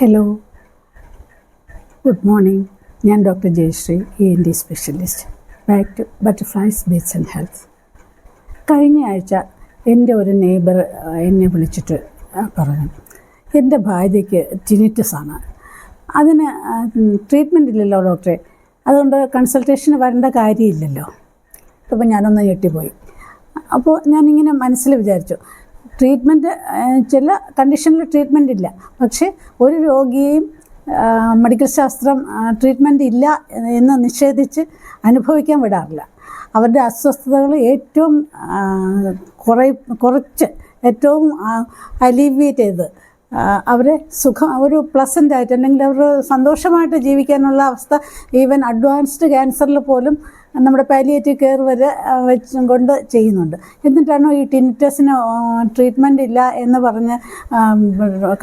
Hello, good morning. ഞാൻ doctor Jayashree, ENT specialist. Back to butterflies beats and health. കഴിഞ്ഞ ആഴ്ച എൻ്റെ ഒരു നെയ്ബർ എന്നെ വിളിച്ചിട്ട് പറഞ്ഞു, എൻ്റെ ഭാര്യയ്ക്ക് ടിനിറ്റസാണ്, അതിന് ട്രീറ്റ്മെൻ്റ് ഇല്ലല്ലോ ഡോക്ടറെ, അതുകൊണ്ട് കൺസൾട്ടേഷന് വരേണ്ട കാര്യമില്ലല്ലോ. അപ്പോൾ ഞാനൊന്ന് ഞെട്ടിപ്പോയി. അപ്പോൾ ഞാനിങ്ങനെ മനസ്സിൽ വിചാരിച്ചു, ട്രീറ്റ്മെൻറ്റ് ചില കണ്ടീഷനിൽ ട്രീറ്റ്മെൻ്റ് ഇല്ല, പക്ഷേ ഒരു രോഗിയെയും മെഡിക്കൽ ശാസ്ത്രം ട്രീറ്റ്മെൻ്റ് ഇല്ല എന്ന് നിഷേധിച്ച് അനുഭവിക്കാൻ വിടാറില്ല. അവരുടെ അസ്വസ്ഥതകൾ ഏറ്റവും കുറച്ച് ഏറ്റവും അലീവിയേറ്റ് ചെയ്ത് അവരെ ഒരു പ്ലസൻ്റായിട്ട് അല്ലെങ്കിൽ അവർ സന്തോഷമായിട്ട് ജീവിക്കാനുള്ള അവസ്ഥ ഈവൻ അഡ്വാൻസ്ഡ് ക്യാൻസറിൽ പോലും നമ്മുടെ പാലിയേറ്റീവ് കെയർ വരെ കൊണ്ട് ചെയ്യുന്നുണ്ട്. എന്നിട്ടാണോ ഈ ടിനിറ്റസിന് ട്രീറ്റ്മെൻ്റ് ഇല്ല എന്ന് പറഞ്ഞ്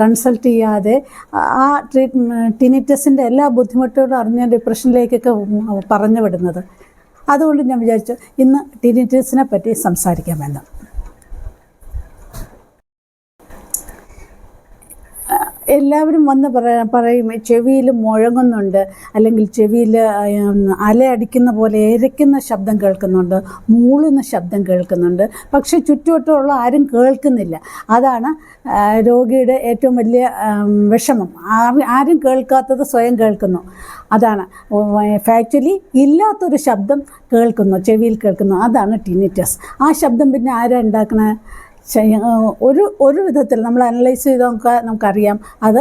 കൺസൾട്ട് ചെയ്യാതെ ആ ടിനിറ്റസിൻ്റെ എല്ലാ ബുദ്ധിമുട്ടുകളും അറിഞ്ഞ് ഡിപ്രഷനിലേക്കൊക്കെ പറഞ്ഞു വിടുന്നത്? അതുകൊണ്ട് ഞാൻ വിചാരിച്ചു ഇന്ന് ടിനിറ്റസിനെ പറ്റി സംസാരിക്കാമെന്ന്. എല്ലാവരും വന്ന് പറയും ചെവിയിൽ മുഴങ്ങുന്നുണ്ട്, അല്ലെങ്കിൽ ചെവിയിൽ അലയടിക്കുന്ന പോലെ ഇരയ്ക്കുന്ന ശബ്ദം കേൾക്കുന്നുണ്ട്, മൂളുന്ന ശബ്ദം കേൾക്കുന്നുണ്ട്, പക്ഷേ ചുറ്റുവട്ടമുള്ള ആരും കേൾക്കുന്നില്ല. അതാണ് രോഗിയുടെ ഏറ്റവും വലിയ വിഷമം. ആരും കേൾക്കാത്തത് സ്വയം കേൾക്കുന്നു. അതാണ് ഫാക്ച്വലി ഇല്ലാത്തൊരു ശബ്ദം കേൾക്കുന്നു, ചെവിയിൽ കേൾക്കുന്നു. അതാണ് ടിനിറ്റസ്. ആ ശബ്ദം പിന്നെ ആരാ ഉണ്ടാക്കണേ? ഒരു വിധത്തിൽ നമ്മൾ അനലൈസ് ചെയ്ത് നമുക്കറിയാം, അത്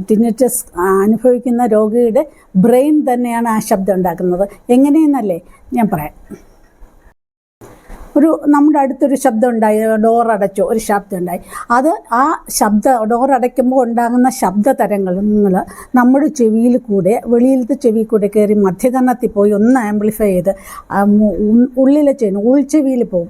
ടിനിറ്റസ് അനുഭവിക്കുന്ന രോഗിയുടെ ബ്രെയിൻ തന്നെയാണ് ആ ശബ്ദം ഉണ്ടാക്കുന്നത്. എങ്ങനെയെന്നല്ലേ ഞാൻ പറയാം. നമ്മുടെ അടുത്തൊരു ശബ്ദം ഉണ്ടായി, ഡോറടച്ചോ, ഒരു ശബ്ദം ഉണ്ടായി. അത് ആ ഡോറടയ്ക്കുമ്പോൾ ഉണ്ടാകുന്ന ശബ്ദ തരങ്ങൾ നമ്മുടെ ചെവിയിൽ കൂടെ, വെളിയിലത്തെ ചെവി കൂടെ കയറി മധ്യകർണത്തിൽ പോയി ഒന്ന് ആംപ്ലിഫൈ ചെയ്ത് ഉള്ളിലെ ഉൾച്ചെവിയിൽ പോകും.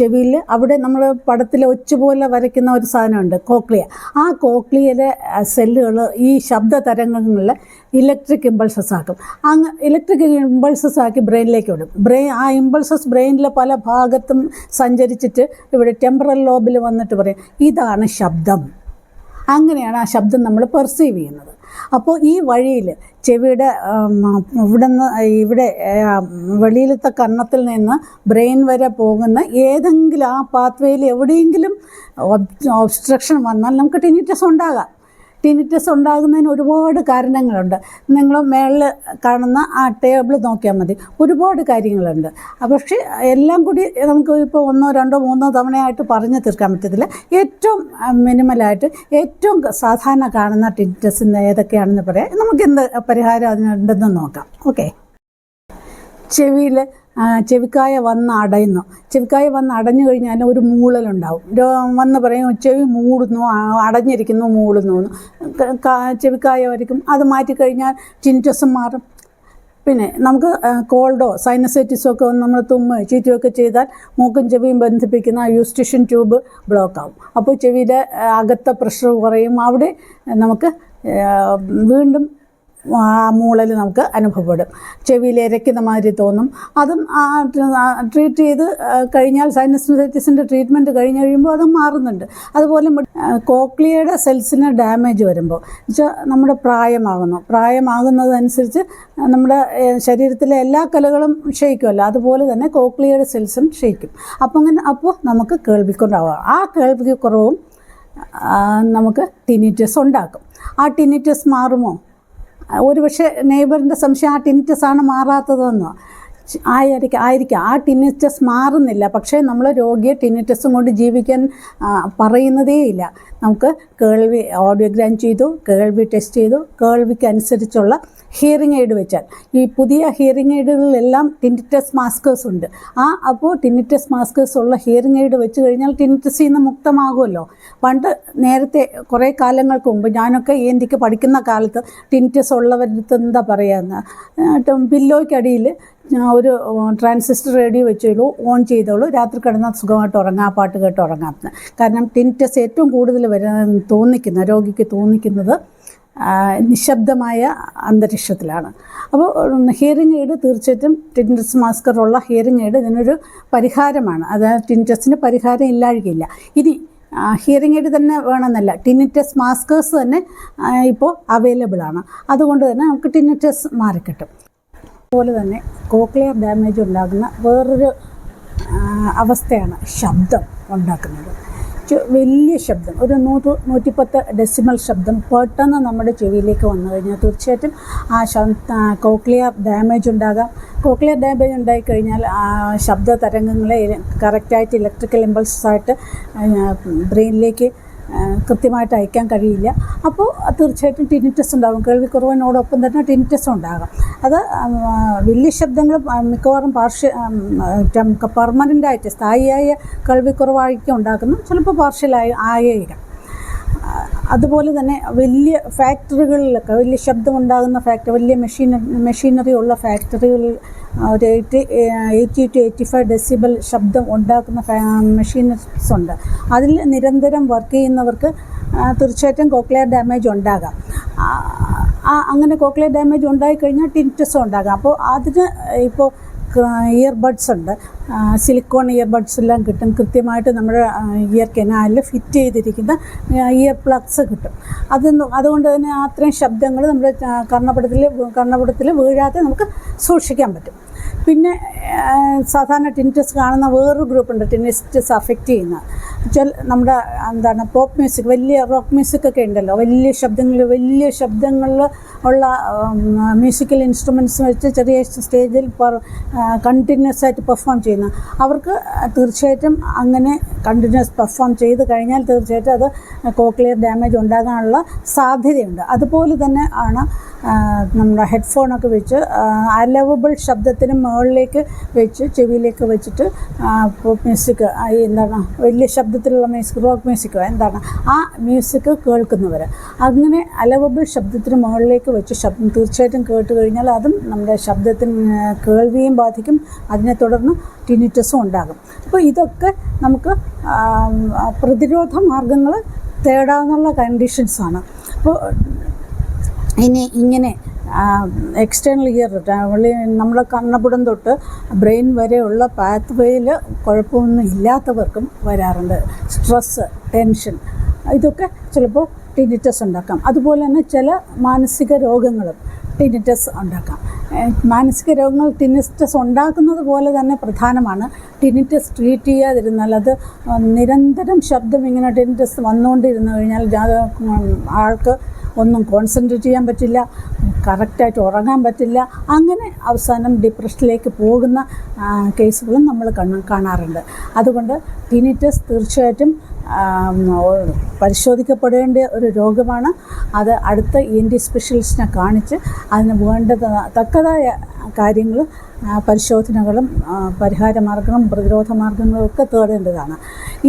ചെവിയിൽ അവിടെ നമ്മൾ പടത്തിൽ ഒച്ചുപോലെ വരയ്ക്കുന്ന ഒരു സാധനമുണ്ട്, കോക്ലിയ. ആ കോക്ലിയയിലെ സെല്ലുകൾ ഈ ശബ്ദ തരങ്ങളിൽ ഇലക്ട്രിക് ഇമ്പൾസസ് ആക്കും. ഇലക്ട്രിക് ഇമ്പൾസസ് ആക്കി ബ്രെയിനിലേക്ക് വിടും. ആ ഇമ്പൾസസ് ബ്രെയിനിലെ പല ഭാഗത്തും സഞ്ചരിച്ചിട്ട് ഇവിടെ ടെമ്പറൽ ലോബിൽ വന്നിട്ട് പറയും, ഇതാണ് ശബ്ദം. അങ്ങനെയാണ് ആ ശബ്ദം നമ്മൾ പെർസീവ് ചെയ്യുന്നത്. അപ്പോൾ ഈ വഴിയിൽ ചെവിയുടെ ഇവിടെ വെളിയിലത്തെ കർണത്തിൽ നിന്ന് ബ്രെയിൻ വരെ പോകുന്ന ഏതെങ്കിലും ആ പാത്വേയിൽ എവിടെയെങ്കിലും ഒബ്സ്ട്രക്ഷൻ വന്നാൽ നമുക്ക് ടിനിറ്റസ് ഉണ്ടാകാം. ടിനിറ്റസ് ഉണ്ടാകുന്നതിന് ഒരുപാട് കാരണങ്ങളുണ്ട്. നിങ്ങൾ മേളിൽ കാണുന്ന ആ ടേബിൾ നോക്കിയാൽ മതി, ഒരുപാട് കാര്യങ്ങളുണ്ട്. പക്ഷേ എല്ലാം കൂടി നമുക്ക് ഇപ്പോൾ 1, 2, 3 തവണയായിട്ട് പറഞ്ഞു തീർക്കാൻ പറ്റത്തില്ല. ഏറ്റവും മിനിമലായിട്ട് ഏറ്റവും സാധാരണ കാണുന്ന ടിനിറ്റസിന് ഏതൊക്കെയാണെന്ന് പറയാം. നമുക്കെന്ത് പരിഹാരം അതിനുണ്ടെന്ന് നോക്കാം. ഓക്കെ, ചെവിക്കായ വന്ന് അടയുന്നു. ചെവിക്കായ വന്ന് അടഞ്ഞു കഴിഞ്ഞാൽ ഒരു മൂളലുണ്ടാവും. വന്ന് പറയും ചെവി മൂടുന്നു, അടഞ്ഞിരിക്കുന്നു, മൂളുന്നു. ചെവിക്കായ വരയ്ക്കും. അത് മാറ്റിക്കഴിഞ്ഞാൽ ടിനിറ്റസും മാറും. പിന്നെ നമുക്ക് കോൾഡോ സൈനസൈറ്റിസോ ഒക്കെ വന്ന് നമ്മൾ ചീറ്റുമൊക്കെ ചെയ്താൽ മൂക്കും ചെവിയും ബന്ധിപ്പിക്കുന്ന യൂസ്റ്റേഷൻ ട്യൂബ് ബ്ലോക്ക് ആവും. അപ്പോൾ ചെവിയുടെ അകത്തെ പ്രഷർ കുറയും. അവിടെ നമുക്ക് വീണ്ടും മൂളൽ നമുക്ക് അനുഭവപ്പെടും. ചെവിയിൽ ഇരയ്ക്കുന്ന മാതിരി തോന്നും. അതും ട്രീറ്റ് ചെയ്ത് കഴിഞ്ഞാൽ സൈനസൈറ്റിസിൻ്റെ ട്രീറ്റ്മെൻറ്റ് കഴിഞ്ഞ് കഴിയുമ്പോൾ അതും മാറുന്നുണ്ട്. അതുപോലെ കോക്ലിയയുടെ സെൽസിന് ഡാമേജ് വരുമ്പോൾ വെച്ചാൽ നമ്മുടെ പ്രായമാകുന്നതനുസരിച്ച് നമ്മുടെ ശരീരത്തിലെ എല്ലാ കലകളും ക്ഷയിക്കുമല്ലോ, അതുപോലെ തന്നെ കോക്ലിയയുടെ സെൽസും ക്ഷയിക്കും. അപ്പോൾ നമുക്ക് കേൾവിക്കുറവാകും. ആ കേൾവിക്കുറവും നമുക്ക് ടിനിറ്റസ് ഉണ്ടാക്കും. ആ ടിനിറ്റസ് മാറുമോ? ഒരു പക്ഷേ നെയ്ബറിൻ്റെ സംശയം ആ ടിനിറ്റസാണ് മാറാത്തതെന്നോ ആയിരിക്കാം. ആ ടിനിറ്റസ് മാറുന്നില്ല, പക്ഷേ നമ്മൾ രോഗിയെ ടിനിറ്റസും കൊണ്ട് ജീവിക്കാൻ പറയുന്നതേയില്ല. നമുക്ക് കേൾവി ഓഡിയോഗ്രാം ചെയ്തു, കേൾവി ടെസ്റ്റ് ചെയ്തു, കേൾവിക്ക് അനുസരിച്ചുള്ള ഹിയറിംഗ് എയ്ഡ് വെച്ചാൽ, ഈ പുതിയ ഹിയറിംഗ് എയ്ഡുകളിലെല്ലാം ടിനിറ്റസ് മാസ്കേഴ്സ് ഉണ്ട്. അപ്പോൾ ടിനിറ്റസ് മാസ്കേഴ്സ് ഉള്ള ഹിയറിംഗ് എയ്ഡ് വെച്ച് കഴിഞ്ഞാൽ ടിനിറ്റസിൽ നിന്ന് മുക്തമാകുമല്ലോ. നേരത്തെ കുറേ കാലങ്ങൾക്ക് മുമ്പ് ഞാനൊക്കെ ENTക്ക് പഠിക്കുന്ന കാലത്ത് ടിനിറ്റസ് ഉള്ളവരുടെ എന്താ പറയുക, പില്ലോയ്ക്കടിയിൽ ഒരു ട്രാൻസിസ്റ്റർ റേഡിയോ വെച്ചോളൂ, ഓൺ ചെയ്തോളൂ, രാത്രി കിടന്നാൽ സുഖമായിട്ട് ഉറങ്ങാം, പാട്ട് കേട്ട് ഉറങ്ങാം. കാരണം ടിനിറ്റസ് ഏറ്റവും കൂടുതൽ രോഗിക്ക് തോന്നിക്കുന്നത് നിശബ്ദമായ അന്തരീക്ഷത്തിലാണ്. അപ്പോൾ ഹിയറിംഗ് എയ്ഡ് തീർച്ചയായിട്ടും ടിനിറ്റസ് മാസ്കറുള്ള ഹിയറിംഗ് എയ്ഡ് ഇതിനൊരു പരിഹാരമാണ്. അതായത് ടിനിറ്റസിന് പരിഹാരം ഇല്ലാഴികയില്ല. ഇനി ഹിയറിംഗ് എയ്ഡ് തന്നെ വേണമെന്നല്ല, ടിനിറ്റസ് മാസ്കേഴ്സ് തന്നെ ഇപ്പോൾ അവൈലബിൾ ആണ്. അതുകൊണ്ട് തന്നെ നമുക്ക് ടിനിറ്റസ് മാറിക്കിട്ടും. അതുപോലെ തന്നെ കോക്ലിയർ ഡാമേജ് ഉണ്ടാകുന്ന വേറൊരു അവസ്ഥയാണ് ശബ്ദം ഉണ്ടാക്കുന്നത്. വലിയ ശബ്ദം, ഒരു 100-110 ഡെസിമൽ ശബ്ദം പെട്ടെന്ന് നമ്മുടെ ചെവിയിലേക്ക് വന്നു കഴിഞ്ഞാൽ തീർച്ചയായിട്ടും ആ കോക്ലിയർ ഡാമേജ് ഉണ്ടാകാം. കോക്ലിയർ ഡാമേജ് ഉണ്ടായിക്കഴിഞ്ഞാൽ ശബ്ദ തരംഗങ്ങളെ കറക്റ്റായിട്ട് ഇലക്ട്രിക്കൽ ഇമ്പൾസായിട്ട് ബ്രെയിനിലേക്ക് കൃത്യമായിട്ട് അയക്കാൻ കഴിയില്ല. അപ്പോൾ തീർച്ചയായിട്ടും ടിനിറ്റസ് ഉണ്ടാകും. കേൾവിക്കുറവിനോടൊപ്പം തന്നെ ടിനിറ്റസും ഉണ്ടാകാം. അത് വലിയ ശബ്ദങ്ങൾ മിക്കവാറും പെർമനൻ്റായിട്ട് സ്ഥായിയായ കേൾവിക്കുറവായിരിക്കും ഉണ്ടാക്കുന്നു, ചിലപ്പോൾ പാർഷ്യലായി ആയേക്കാം. അതുപോലെ തന്നെ വലിയ ഫാക്ടറികളിലൊക്കെ വലിയ ശബ്ദമുണ്ടാകുന്ന വലിയ മെഷീനറി ഉള്ള ഫാക്ടറികളിൽ ഒരു 80-85 ഡെസിബൽ ശബ്ദം ഉണ്ടാക്കുന്ന മെഷീനറീസ് ഉണ്ട്. അതിൽ നിരന്തരം വർക്ക് ചെയ്യുന്നവർക്ക് തീർച്ചയായിട്ടും കോക്ലിയർ ഡാമേജ് ഉണ്ടാകാം. അങ്ങനെ കോക്ലിയർ ഡാമേജ് ഉണ്ടായിക്കഴിഞ്ഞാൽ ടിനിറ്റസും ഉണ്ടാകാം. അപ്പോൾ അതിന് ഇപ്പോൾ ഇയർബഡ്സ് ഉണ്ട്, സിലിക്കോൺ ഇയർബഡ്സ് എല്ലാം കിട്ടും. കൃത്യമായിട്ട് നമ്മുടെ ഇയർ കനാലിൽ ഫിറ്റ് ചെയ്തിരിക്കുന്ന ഇയർ പ്ലഗ്സ് കിട്ടും. അതുകൊണ്ട് തന്നെ അത്രയും ശബ്ദങ്ങൾ നമ്മുടെ കർണപടത്തിൽ വീഴാതെ നമുക്ക് സൂക്ഷിക്കാൻ പറ്റും. പിന്നെ സാധാരണ ടിനിറ്റസ് കാണുന്ന വേറൊരു ഗ്രൂപ്പുണ്ട്, ടിനിറ്റസ് അഫക്റ്റ് ചെയ്യുന്ന നമ്മുടെ പോപ്പ് മ്യൂസിക്, വലിയ റോക്ക് മ്യൂസിക്കൊക്കെ ഉണ്ടല്ലോ, വലിയ ശബ്ദങ്ങളിൽ ഉള്ള മ്യൂസിക്കൽ ഇൻസ്ട്രുമെൻറ്റ്സ് വെച്ച് ചെറിയ സ്റ്റേജിൽ കണ്ടിന്യൂസ് ആയിട്ട് പെർഫോം ചെയ്യുന്ന അവർക്ക് തീർച്ചയായിട്ടും അങ്ങനെ കണ്ടിന്യൂസ് പെർഫോം ചെയ്ത് കഴിഞ്ഞാൽ തീർച്ചയായിട്ടും അത് കോക്ലിയർ ഡാമേജ് ഉണ്ടാകാനുള്ള സാധ്യതയുണ്ട്. അതുപോലെ തന്നെ ആണ് നമ്മുടെ ഹെഡ്ഫോണൊക്കെ വെച്ച് അലവബിൾ ശബ്ദത്തിന് മുകളിലേക്ക് വെച്ച് ചെവിയിലേക്ക് വെച്ചിട്ട് പോപ്പ് മ്യൂസിക്, വലിയ ശബ്ദത്തിലുള്ള മ്യൂസിക്, റോക്ക് മ്യൂസിക്കോ ആ മ്യൂസിക് കേൾക്കുന്നവർ അങ്ങനെ അലവബിൾ ശബ്ദത്തിന് മുകളിലേക്ക് വെച്ച് ശബ്ദം തീർച്ചയായിട്ടും കേട്ട് കഴിഞ്ഞാൽ അതും നമ്മുടെ ശബ്ദത്തിന് കേൾവിയും ബാധിക്കും. അതിനെ തുടർന്ന് ടിനിറ്റസും ഉണ്ടാകും. അപ്പോൾ ഇതൊക്കെ നമുക്ക് പ്രതിരോധ മാർഗങ്ങൾ തേടാവുന്ന കണ്ടീഷൻസാണ്. അപ്പോൾ ഇങ്ങനെ എക്സ്റ്റേണൽ ഇയർ നമ്മളെ കണ്ണപുടം തൊട്ട് ബ്രെയിൻ വരെയുള്ള പാത്ത് വേയിൽ കുഴപ്പമൊന്നും ഇല്ലാത്തവർക്കും വരാറുണ്ട്. സ്ട്രെസ്സ്, ടെൻഷൻ, ഇതൊക്കെ ചിലപ്പോൾ ടിനിറ്റസ് ഉണ്ടാക്കാം. അതുപോലെ തന്നെ ചില മാനസിക രോഗങ്ങളും ടിനിറ്റസ് ഉണ്ടാക്കാം. മാനസിക രോഗങ്ങൾ ടിനിറ്റസ് ഉണ്ടാക്കുന്നത് പോലെ തന്നെ പ്രധാനമാണ്. ടിനിറ്റസ് ട്രീറ്റ് ചെയ്യാതിരുന്നാൽ, അത് നിരന്തരം ശബ്ദം ഇങ്ങനെ ടിനിറ്റസ് വന്നുകൊണ്ടിരുന്നു കഴിഞ്ഞാൽ ആൾക്ക് ഒന്നും കോൺസെൻട്രേറ്റ് ചെയ്യാൻ പറ്റില്ല, കറക്റ്റായിട്ട് ഉറങ്ങാൻ പറ്റില്ല. അങ്ങനെ അവസാനം ഡിപ്രഷനിലേക്ക് പോകുന്ന കേസുകളും നമ്മൾ കാണാറുണ്ട്. അതുകൊണ്ട് ടിനിറ്റസ് തീർച്ചയായിട്ടും പരിശോധിക്കപ്പെടേണ്ട ഒരു രോഗമാണ്. അത് അടുത്ത ENT സ്പെഷ്യലിസ്റ്റിനെ കാണിച്ച് അതിന് തക്കതായ കാര്യങ്ങളും പരിശോധനകളും പരിഹാര മാർഗങ്ങളും പ്രതിരോധ മാർഗങ്ങളും ഒക്കെ തേടേണ്ടതാണ്.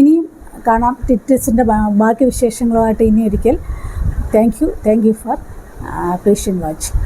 ഇനിയും കാണാം ടിനിറ്റസിൻ്റെ ബാക്കി വിശേഷങ്ങളുമായിട്ട് ഇനി ഒരിക്കൽ. Thank you for patient watching.